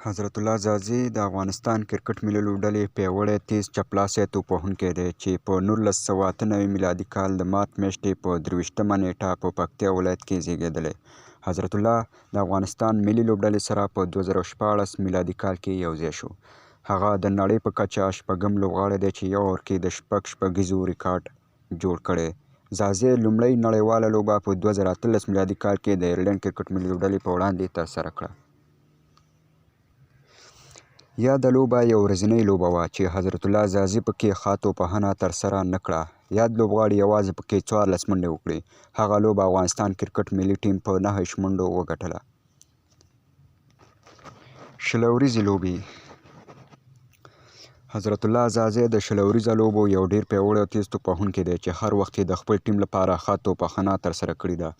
حضرت الله ځاځي د افغانستان کرکټ ملي لوبډلې پیاوړی تیز چپلاسی توپوهونکی دی چې په 1998 میلادي کال د مارچ میاشتې په 23مه نیټه په پکتیا ولایت کې زیږېدلی. حضرت الله د افغانستان ملي لوبډلې سره په 2014 میلادي کال کې یوځای شو. هغه د نړۍ په کچه شپږم لوبغاړی دی چې یو اور کې د شپږیزو ریکارډ جوړ کړی. ځاځي لومړۍ نړیواله لوبه په 2018 میلادي کال کې د ایرلینډ کرکټ ملي لوبډلې په وړاندې ترسره کړه. یاده لوبه یو ورځنۍ لوبه وه چې حضرت الله ځاځي پکې ښه توپوهنه ترسره نه کړه. یاد لوبغاړي یوازې پکې 14 منډې وکړې. هغه لوبه افغانستان کرکټ ملي ټیم په 9 منډو وګټله. شل اوریزې لوبې. حضرت الله ځاځي د شل اوریزه لوبو یو ډېر پیاوړی او تیز توپوهونکی دی چې هر وخت یې د خپل ټیم لپاره ښه توپوهنه ترسره کړې ده.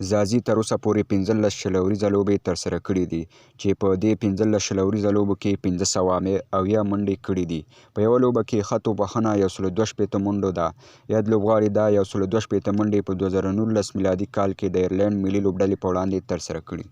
ځاځي تر اوسه پورې 15 شل اوریزه لوبې ترسره کړې دي چې په دې 15 شل اوریزه لوبو کې 570 منډې کړې دي. په یوه لوبه کې ښه توپوهنه 162 منډو ده. یاد لوبغاړي دا 162 منډې په 2019 میلادي کال کې د ایرلینډ ملي لوبډلې په وړاندې ترسره کړي.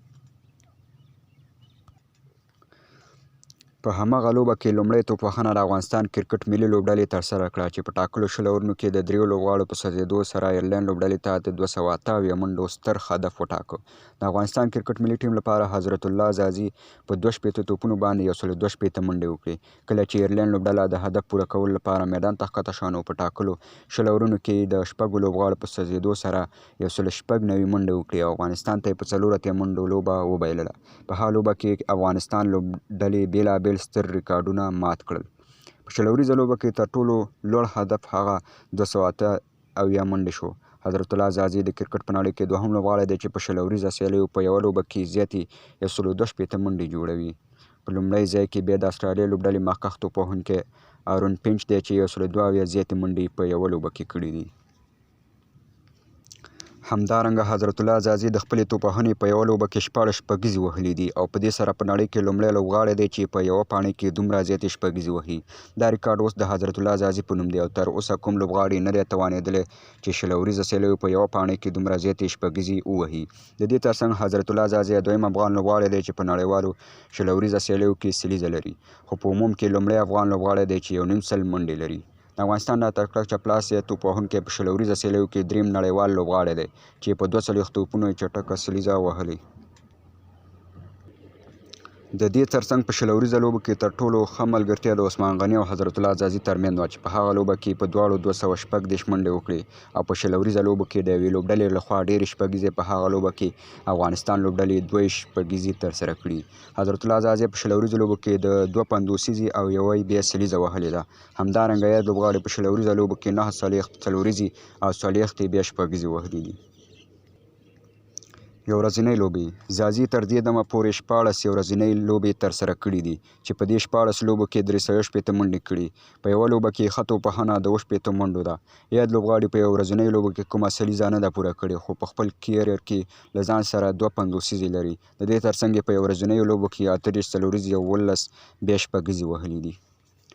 په هماغه لوبه کې لومړۍ توپوهنه د افغانستان کرکټ ملي لوبډلې ترسره کړه چې په ټاکلو شل اورونو کې د دریو لوبغاړو په سوځېدو سره ایرلینډ لوبډلې ته د 278 منډو ستر هدف وټاکه. د افغانستان کرکټ ملي ټیم لپاره حضرت الله ځاځي په 62 توپونو باندې 162 منډې وکړې. کله چې ایرلینډ لوبډله د هدف پوره کولو لپاره میدان ته ښکته شوه نو په ټاکلو شل اورونو کې د شپږو لوبغاړو په سوځېدو سره 196 منډې وکړې او افغانستان ته یې په 4 منډو لوبه وبایلله. په هغه لوبه کې افغانستان لوبډلې بېلابېل ستر ریکارډونه مات کړل. په شل اوریزه لوبه کې تر ټولو لوړ هدف هغه 278 منډې شو. حضرت الله ځاځي د کرکټ په نړۍ کې دوهم لوبغاړی دی چې په شل اوریزه سیالیو په یوه لوبه کې زیاتې 162 منډې جوړوي. په لومړي ځای کې بیا د اسټرالیا لوبډلې مخکښ توپوهونکی ارون فینچ دی چې 102 زیاتې منډې په یوه لوبه کې کړې دي. همدارنګه حضرت الله ځاځي د خپلې توپوهنې په یوه لوبه کې 14 شپږیزې وهلې دي او په دې سره په نړۍ کې لومړی لوبغاړی دی چې په یوه پاڼۍ کې دومره زیاتې شپږیزې وهي. دا ریکارډ اوس د حضرت الله ځاځي په نوم دی او تر اوسه کوم لوبغاړی نه دی توانېدلی چې شل اوریزه سیالیو په یوه پاڼۍ کې دومره زیاتې شپږیزې ووهي. د دې ترڅنګ حضرت الله ځاځي دویم افغان لوبغاړی دی چې په نړیوالو شل اوریزه سیالیو کې سلیزه لري، خو په عموم کې لومړی افغان لوبغاړی دی چې 1.5 سل منډې لري. د افغانستان د تکړه چپلاسی توپوهونکی په شل اوریزه سیالیو کې دریم نړیوال لوبغاړی دی چې په 42 توپونو یې چټکه سلیزه وهلې. د دې ترڅنګ په شل اوریزه لوبو کې تر ټولو ښه ملګرتیا د عثمان غني او حضرت الله ځاځي ترمنځ وه چې په هغه لوبه کې په دواړو 216 منډې وکړې او په شل اوریزه لوبو کې د یوې لوبډلې لخوا ډېرې شپږیزې په هغه لوبه کې افغانستان لوبډلې 2 شپږیزې ترسره کړي. حضرت الله ځاځي په شل اوریزه لوبو کې د 2 پنځوسیزې او یوه بیا سلیزه وهلې ده. همدارنګه یاد لوبغاړي په شل اوریزه لوبو کې 9 څلوریزې او 40 بیا شپږیزې وهلې دي. یو ورځنۍ لوبې. ځاځي تر دې دمه پورې 14 یو ورځنۍ لوبې ترسره کړي دي چې په دې 14 لوبو کې 360 منډې کړي. په یوه لوبه کې ښه توپوهنه د 70 منډو ده. یاد لوبغاړي په یو ورځنۍ لوبو کې کومه سلیزه نه ده پوره کړې خو په خپل کیریر کې له ځان سره 2 پنځوسیزې لري. د دې ترڅنګ یې په یو ورځنیو لوبو کې 38 څلوریزې او 18 بیا شپږیزې وهلې دي.